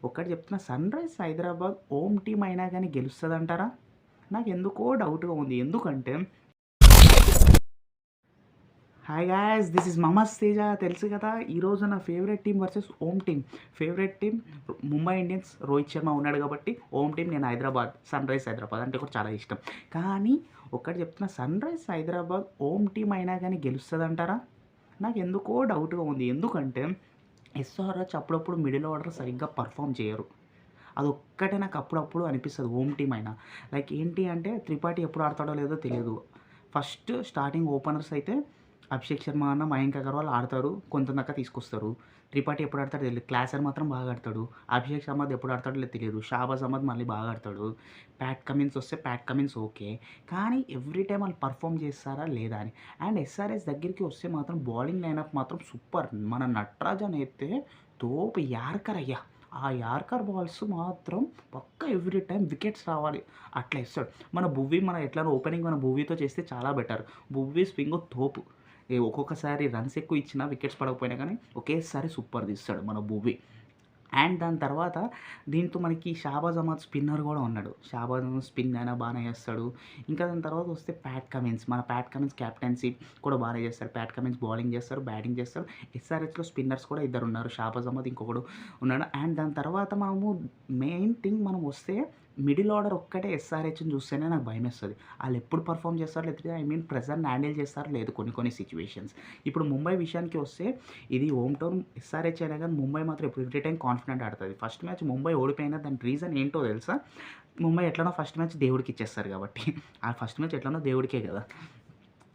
ఒక్కటి చెప్తున్నా, sunrise Hyderabad home team అయినా గానీ గెలుస్తదంటారా? నాకెందుకో డౌట్‌గా ఉంది. ఎందుకంటే హాయ్ గాయ్స్, దిస్ ఈజ్ మమస్ తేజ. తెలుసు కదా! ఈరోజు నా favourite team versus home team. Favourite team Mumbai Indians, Rohit Sharma ఉన్నాడు కాబట్టి. హోమ్ టీమ్ నేను హైదరాబాద్, సన్‌రైజ్ హైదరాబాద్ అంటే కూడా చాలా ఇష్టం. కానీ ఒక్కటి చెప్తున్నా, సన్‌రైజ్ హైదరాబాద్ హోమ్ టీమ్ అయినా గానీ గెలుస్తదంటారా? నాకెందుకో డౌట్‌గా ఉంది. ఎందుకంటే ఎస్ఆర్‌హెచ్ అప్పుడప్పుడు మిడిల్ ఆర్డర్ సరిగ్గా పర్ఫార్మ్ చేయరు. అదొక్కటే నాకు అప్పుడప్పుడు అనిపిస్తది హోమ్ టీమ్ అయినా. లైక్ ఏంటి అంటే, త్రిపాఠి ఎప్పుడు ఆడతాడో లేదో తెలీదు. ఫస్ట్ స్టార్టింగ్ ఓపెనర్స్ అయితే అభిషేక్ శర్మ అన్న, మయాంక్ అగర్వాల్ ఆడతారు. కొంత దాకా తీసుకొస్తారు. త్రిపాఠి ఎప్పుడు ఆడతాడో తెలీదు. క్లాసర్ మాత్రం బాగా ఆడతాడు. అభిషేక్ శర్మది ఎప్పుడు ఆడతాడో లేదో తెలీదు. షాబాజ్ అహ్మద్ మళ్ళీ బాగా ఆడతాడు. ప్యాట్ కమిన్స్ వస్తే ప్యాట్ కమిన్స్ ఓకే. కానీ ఎవ్రీ టైమ్ వాళ్ళు పర్ఫార్మ్ చేస్తారా లేదా అని. అండ్ ఎస్ఆర్‌హెచ్ దగ్గరికి వస్తే మాత్రం బౌలింగ్ లైనప్ మాత్రం సూపర్. మన నటరాజన్ అయితే తోపు యార్కర్ అయ్యా! ఆ యార్కర్ బాల్స్ మాత్రం పక్కా ఎవ్రీ టైమ్ వికెట్స్ రావాలి అట్లా ఇస్తాడు. మన ఎట్లానో ఓపెనింగ్ మన భువీతో చేస్తే చాలా బెటర్. భువీ స్వింగ్ తోపు. ఒక్కొక్కసారి రన్స్ ఎక్కువ ఇచ్చినా, వికెట్స్ పడకపోయినా కానీ ఒకేసారి సూపర్ తీస్తాడు మన భువీ. అండ్ దాని తర్వాత దీంతో మనకి షాబాజ్ అహ్మద్ స్పిన్నర్ కూడా ఉన్నాడు. షాబాజ్ అహ్మద్ స్పిన్ అయినా బాగానే చేస్తాడు. ఇంకా దాని తర్వాత వస్తే ప్యాట్ కమిన్స్. మన ప్యాట్ కమిన్స్ క్యాప్టెన్సీ కూడా బాగానే చేస్తాడు. ప్యాట్ కమిన్స్ బౌలింగ్ చేస్తారు, బ్యాటింగ్ చేస్తారు. ఎస్ఆర్‌హెచ్‌లో స్పిన్నర్స్ కూడా ఇద్దరు ఉన్నారు. షాబాజ్ అహ్మద్ ఇంకొకడు ఉన్నాడు. అండ్ దాని తర్వాత మనము మెయిన్ థింగ్ మనం వస్తే మిడిల్ ఆర్డర్ ఒక్కటే ఎస్ఆర్‌హెచ్‌ని చూస్తేనే నాకు భయమేస్తది. ఆళ్ళు ఎప్పుడు పర్ఫార్మ్ చేస్తారో, లేకపోతే ప్రెషర్‌ని హ్యాండిల్ చేస్తారో లేదు కొన్ని కొన్ని సిట్యుయేషన్స్. ఇప్పుడు ముంబై విషయానికి వస్తే, ఇది హోమ్ టౌన్ ఎస్ఆర్‌హెచ్ అయినా కానీ ముంబై మాత్రం ఎవ్రీ టైమ్ కాన్ఫిడెంట్ ఆడతది. ఫస్ట్ మ్యాచ్ ముంబై ఓడిపోయినా దానికి రీజన్ ఏంటో తెలుసా? ముంబై ఎట్లనో ఫస్ట్ మ్యాచ్ దేవుడికి ఇచ్చేస్తారు కాబట్టి. ఆ ఫస్ట్ మ్యాచ్ ఎట్లనో దేవుడికే కదా!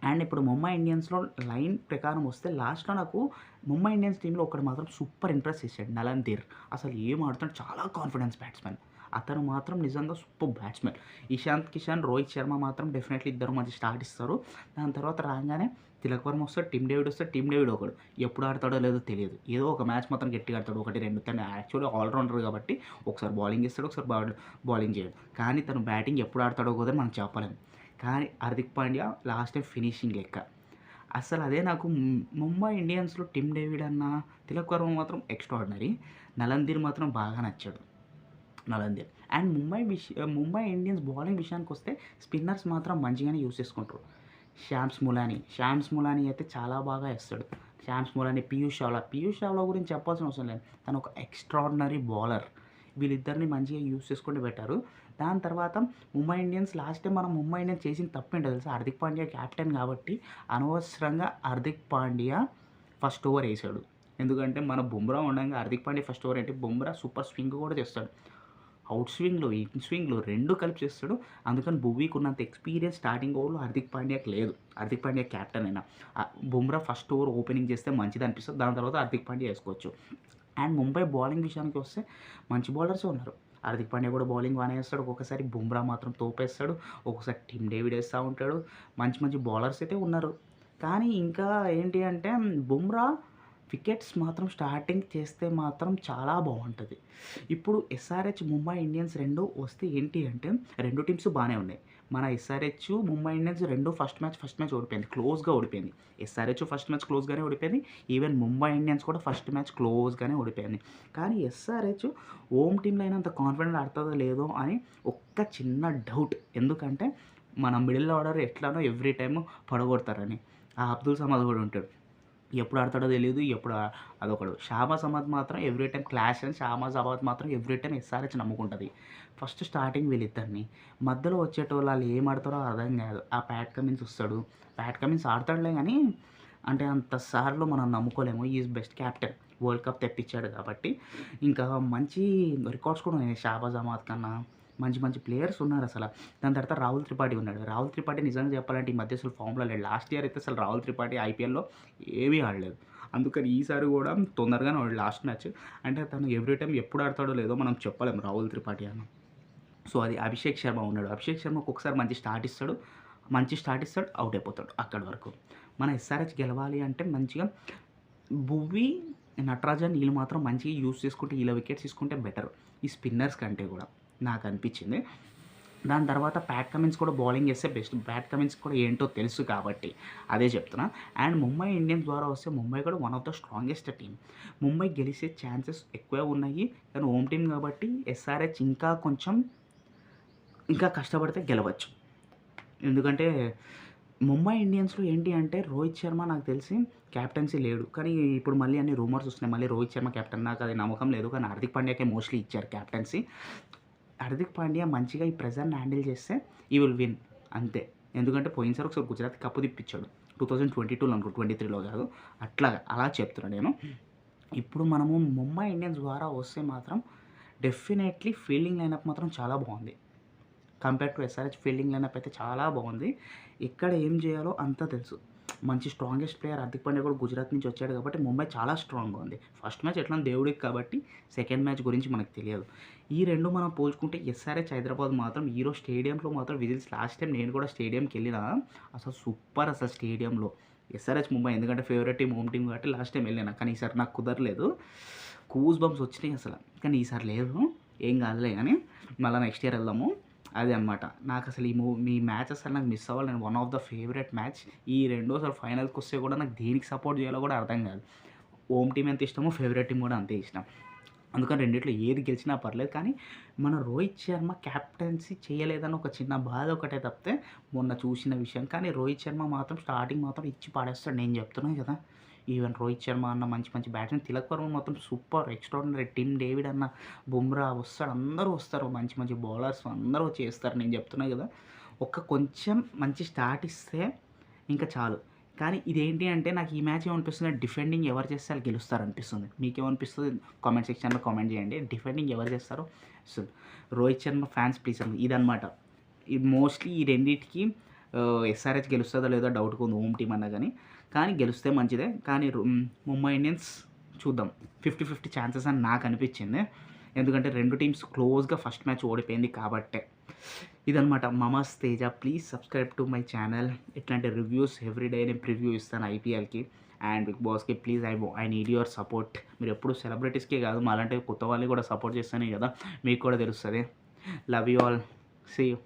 అండ్ ఇప్పుడు ముంబై ఇండియన్స్‌లో లైన్ ప్రకారం వస్తే లాస్ట్‌లో నాకు ముంబై ఇండియన్స్ టీమ్‌లో ఒకడు మాత్రం సూపర్ ఇంప్రెస్ చేసాడు, నలందీర్. అసలు ఏం ఆడుతున్నాడు, చాలా కాన్ఫిడెన్స్ బ్యాట్స్‌మెన్. అతను మాత్రం నిజంగా సూపర్ బ్యాట్స్‌మెన్. ఇషాంత్ కిషన్, రోహిత్ శర్మ మాత్రం డెఫినెట్‌లీ ఇద్దరు మంచి స్టార్ట్ ఇస్తారు. దాని తర్వాత రాంగానే తిలక్ వర్మ వస్తాడు, టిమ్ డేవిడ్ వస్తాడు. టిమ్ డేవిడ్ ఒకడు ఎప్పుడు ఆడతాడో లేదో తెలియదు. ఏదో ఒక మ్యాచ్ మాత్రం గట్టిగా ఆడతాడు. 1, 2 తను యాక్చువల్‌గా ఆల్‌రౌండర్ కాబట్టి ఒకసారి బౌలింగ్ ఇస్తాడు, ఒకసారి బౌలింగ్ చేయడు. కానీ తను బ్యాటింగ్ ఎప్పుడు ఆడతాడో కూడా మనం చెప్పలేం. కానీ Hardik Pandya last time finishing లెక్క. అసలు అదే నాకు ముంబై ఇండియన్స్‌లో టిమ్ డేవిడ్ అన్న, తిలక్ వర్మ మాత్రం ఎక్స్ట్రార్డినరీ. నలందీర్ మాత్రం బాగా నచ్చాడు. నలందీర్. అండ్ ముంబై ఇండియన్స్ బౌలింగ్ విషయానికొస్తే స్పిన్నర్స్ మాత్రం మంచిగానే యూజ్ చేసుకుంటారు. షామ్స్ ములానీ అయితే చాలా బాగా ఏస్తాడు. షామ్స్ ములానీ, పీయూష్ చావ్లా గురించి చెప్పాల్సిన అవసరం లేదు. తను ఒక ఎక్స్ట్రార్డినరీ బౌలర్. వీళ్ళిద్దరిని మంచిగా యూజ్ చేసుకుంటే బెటరు. దాని తర్వాత లాస్ట్ టైం మనం ముంబై ఇండియన్స్ చేసిన తప్పేంటో తెలుసా? హార్దిక్ పాండ్యా కెప్టెన్ కాబట్టి అనవసరంగా హార్దిక్ పాండ్యా ఫస్ట్ ఓవర్ ఏసాడు. ఎందుకంటే మన బుమ్రా ఉండంగా హార్దిక్ పాండ్యా ఫస్ట్ ఓవర్ ఏంటి, బుమ్రా సూపర్ స్వింగ్ కూడా చేస్తాడు. అవుట్ స్వింగ్‌లో, ఇన్ స్వింగ్‌లో 2 కలిపి చేస్తాడు. అందుకని భువీకి ఉన్నంత ఎక్స్‌పీరియన్స్ స్టార్టింగ్ ఓవర్‌లో హార్దిక్ పాండ్యాకి లేదు. హార్దిక్ పాండ్యా కెప్టెన్ అయినా. బుమ్రా ఫస్ట్ ఓవర్ ఓపెనింగ్ చేస్తే మంచిదనిపిస్తది. దాని తర్వాత హార్దిక్ పాండ్యా ఏసుకోవచ్చు. అండ్ ముంబై బౌలింగ్ విషయానికి వస్తే మంచి బౌలర్సే ఉన్నారు. హార్దిక్ పాండ్యా కూడా బౌలింగ్ బాగానే ఏస్తాడు. ఒక్కొక్కసారి బుమ్రా మాత్రం తోపేస్తాడు. ఒక్కొక్కసారి టిమ్ డేవిడ్ ఏస్తా ఉంటాడు. మంచి మంచి బౌలర్స్ అయితే ఉన్నారు. కానీ ఇంకా ఏంటి అంటే, బుమ్రా వికెట్స్ మాత్రం స్టార్టింగ్ చేస్తే మాత్రం చాలా బాగుంటుంది. ఇప్పుడు ఎస్ఆర్‌హెచ్, ముంబై ఇండియన్స్ 2 వస్తే ఏంటి అంటే, 2 టీమ్స్ బాగానే ఉన్నాయి. మన SRH, Mumbai Indians 2 first match ఓడిపోయింది. క్లోజ్‌గా ఓడిపోయింది. ఎస్ఆర్‌హెచ్ ఫస్ట్ మ్యాచ్ క్లోజ్‌గానే ఓడిపోయింది. ఈవెన్ ముంబై ఇండియన్స్ కూడా ఫస్ట్ మ్యాచ్ క్లోజ్‌గానే ఓడిపోయింది. కానీ ఎస్ఆర్‌హెచ్ హోమ్ టీమ్‌లో అయినంత కాన్ఫిడెంట్ ఆడుతుందో లేదో అని ఒక్క చిన్న డౌట్. ఎందుకంటే మన మిడిల్ ఆర్డర్ ఎట్లానో ఎవ్రీ టైమ్ పడగొడతారని. ఆ అబ్దుల్ సమద్ కూడా ఉంటాడు. ఎప్పుడు ఆడతాడో తెలీదు. అదొకడు. షహబాజ్ అహ్మద్ మాత్రం ఎవ్రీ టైమ్ క్లాష్ అని. షహబాజ్ అహ్మద్ మాత్రం ఎవ్రీ టైమ్ ఎస్ఆర్‌హెచ్ నమ్ముకుంటది. ఫస్ట్ స్టార్టింగ్ వీళ్ళిద్దరిని. మధ్యలో వచ్చేటోళ్ళు ఆళ్ళు ఏం ఆడతారో అర్థం కాదు. ఆ ప్యాట్ కమిన్స్ వస్తాడు. ప్యాట్ కమిన్స్ ఆడతాడులే గానీ, అంటే అంత సార్లు మనం నమ్ముకోలేము. He is best captain. World cup తెప్పించాడు కాబట్టి. ఇంకా మంచి రికార్డ్స్ కూడా ఉన్నాయి షహబాజ్ అహ్మద్ కన్నా. మంచి మంచి ప్లేయర్స్ ఉన్నారసల. దాని తర్వాత రాహుల్ త్రిపాఠి ఉన్నాడు. రాహుల్ త్రిపాఠి నిజంగా చెప్పాలంటే ఈ మధ్య అసలు ఫామ్‌లో లేడు. లాస్ట్ ఇయర్ అయితే అసలు రాహుల్ త్రిపాఠి ఐపీఎల్‌లో ఏమీ ఆడలేదు. అందుకని ఈసారి కూడా తొందరగానే ఆడాడు లాస్ట్ మ్యాచ్. అంటే తను ఎవ్రీ టైమ్ ఎప్పుడు ఆడతాడో లేదో మనం చెప్పలేం రాహుల్ త్రిపాఠి అని. సో అది అభిషేక్ శర్మ ఉన్నాడు. అభిషేక్ శర్మ ఒక్కొక్కసారి మంచి స్టార్ట్ ఇస్తాడు, అవుట్ అయిపోతాడు అక్కడి వరకు. మన ఎస్ఆర్‌హెచ్ గెలవాలి అంటే మంచిగా భువీ, నటరాజన్ వీళ్ళు మాత్రం మంచిగా యూజ్ చేసుకుంటే, వీళ్ళ వికెట్స్ తీసుకుంటే బెటర్ ఈ స్పిన్నర్స్ కంటే కూడా నాకనిపించింది. దాని తర్వాత ప్యాట్ కమిన్స్ కూడా బౌలింగ్ చేస్తే బెస్ట్. ప్యాట్ కమిన్స్ కూడా ఏంటో తెలుసు కాబట్టి అదే చెప్తున్నా. అండ్ ముంబై ఇండియన్స్ ద్వారా వస్తే ముంబై కూడా one of the strongest team. Mumbai గెలిచే ఛాన్సెస్ ఎక్కువే ఉన్నాయి. కానీ హోమ్ టీమ్ కాబట్టి ఎస్ఆర్హెచ్ ఇంకా కష్టపడితే గెలవచ్చు. ఎందుకంటే ముంబై ఇండియన్స్లో ఏంటి అంటే రోహిత్ శర్మ నాకు తెలిసి క్యాప్టెన్సీ లేడు. కానీ ఇప్పుడు మళ్ళీ అన్ని రూమర్స్ వస్తున్నాయి, మళ్ళీ రోహిత్ శర్మ కెప్టెన్. నాకు అది నమ్మకం లేదు. కానీ హార్దిక్ పాండ్యాకే మోస్ట్లీ ఇచ్చారు క్యాప్టెన్సీ. హార్దిక్ పాండ్యా మంచిగా ఈ ప్రెజర్ని హ్యాండిల్ చేస్తే ఈ విల్ విన్ అంతే. ఎందుకంటే పోయినసారి ఒకసారి గుజరాత్ కప్పు తిప్పించాడు 2022లో అనుకో, 23లో కాదు. అలా చెప్తున్నాను నేను. ఇప్పుడు మనము ముంబై ఇండియన్స్ ద్వారా వస్తే మాత్రం డెఫినెట్లీ ఫీల్డింగ్ లైనప్ మాత్రం చాలా బాగుంది. Compare to SRH fielding lineup అయితే చాలా బాగుంది. ఇక్కడ ఏం చేయాలో అంతా తెలుసు. మంచి స్ట్రాంగెస్ట్ ప్లేయర్ హార్దిక్ పాండ్యా కూడా గుజరాత్ నుంచి వచ్చాడు కాబట్టి ముంబై చాలా స్ట్రాంగ్గా ఉంది. ఫస్ట్ మ్యాచ్ ఎట్లా దేవుడికి కాబట్టి సెకండ్ మ్యాచ్ గురించి మనకు తెలియదు. ఈ రెండు మనం పోల్చుకుంటే ఎస్ఆర్హెచ్ హైదరాబాద్ మాత్రం ఈరోజు స్టేడియంలో మాత్రం విజిల్స్. లాస్ట్ టైం నేను కూడా స్టేడియంకి వెళ్ళినా అసలు సూపర్. అసలు స్టేడియంలో ఎస్ఆర్హెచ్ ముంబై ఎందుకంటే ఫేవరెట్ టీం హోమ్ టీం కాబట్టి లాస్ట్ టైం వెళ్ళినా. కానీ ఈసారి నాకు కుదరలేదు. కూస్ బంప్స్ వచ్చినాయి అసలు. కానీ ఈసారి లేదు, ఏం కాదులే. కానీ మళ్ళీ నెక్స్ట్ ఇయర్ వెళ్దాము. అది అనమాట. నాకు అసలు ఈ మ్యాచ్ అసలు నాకు మిస్ అవ్వాలి. నేను one of the favourite match. ఈ అసలు ఫైనల్కి వస్తే కూడా నాకు దేనికి సపోర్ట్ చేయాలో కూడా అర్థం కాదు. హోమ్ టీం ఎంత ఇష్టమో ఫేవరెట్ టీం కూడా అంతే ఇష్టం. అందుకని రెండిట్లో ఏది గెలిచినా పర్లేదు. కానీ మన రోహిత్ శర్మ క్యాప్టెన్సీ చేయలేదని ఒక చిన్న బాధ ఒకటే తప్పితే మొన్న చూసిన విషయం. కానీ రోహిత్ శర్మ మాత్రం స్టార్టింగ్ మాత్రం ఇచ్చి పాడేస్తాడు, నేను చెప్తున్నాను కదా. ఈవెన్ రోహిత్ శర్మ అన్న మంచి బ్యాట్స్మెన్, తిలక్ వర్మ మొత్తం సూపర్ ఎక్స్ట్రాడినరీ. టిమ్ డేవిడ్ అన్న, బుమ్రా వస్తాడు, అందరూ వస్తారు. మంచి బౌలర్స్ అందరూ చేస్తారు, నేను చెప్తున్నా కదా. కొంచెం మంచి స్టార్ట్ ఇస్తే ఇంకా చాలు. కానీ ఇదేంటి అంటే నాకు ఈ మ్యాచ్ ఏమనిపిస్తుంది, డిఫెండింగ్ ఎవరు చేస్తే వాళ్ళు గెలుస్తారు అనిపిస్తుంది. మీకేమనిపిస్తుంది కామెంట్ సెక్షన్లో కామెంట్ చేయండి. డిఫెండింగ్ ఎవరు చేస్తారో. So Rohit Sharma fans please అండి, ఇదనమాట. ఇది మోస్ట్లీ ఈ రెండింటికి ఎస్ఆర్హెచ్ గెలుస్తుందో లేదో డౌట్గా ఉంది హోమ్ టీం అన్నా కానీ గెలిస్తే మంచిదే. కానీ ముంబై ఇండియన్స్ చూద్దాం, 50-50 ఛాన్సెస్ అని నాకు అనిపించింది. ఎందుకంటే రెండు టీమ్స్ క్లోజ్గా ఫస్ట్ మ్యాచ్ ఓడిపోయింది కాబట్టే. ఇదనమాట Mama's Teja. Please subscribe to my channel. ఇట్లాంటి రివ్యూస్ ఎవ్రీడే నేను ప్రివ్యూ ఇస్తాను ఐపీఎల్కి అండ్ బిగ్ బాస్కి. Please I need your support. మీరు ఎప్పుడు సెలబ్రిటీస్కే కాదు, మా అలాంటి కొత్త వాళ్ళని కూడా సపోర్ట్ చేస్తానే కదా, మీకు కూడా తెలుస్తుంది. Love you all, see you.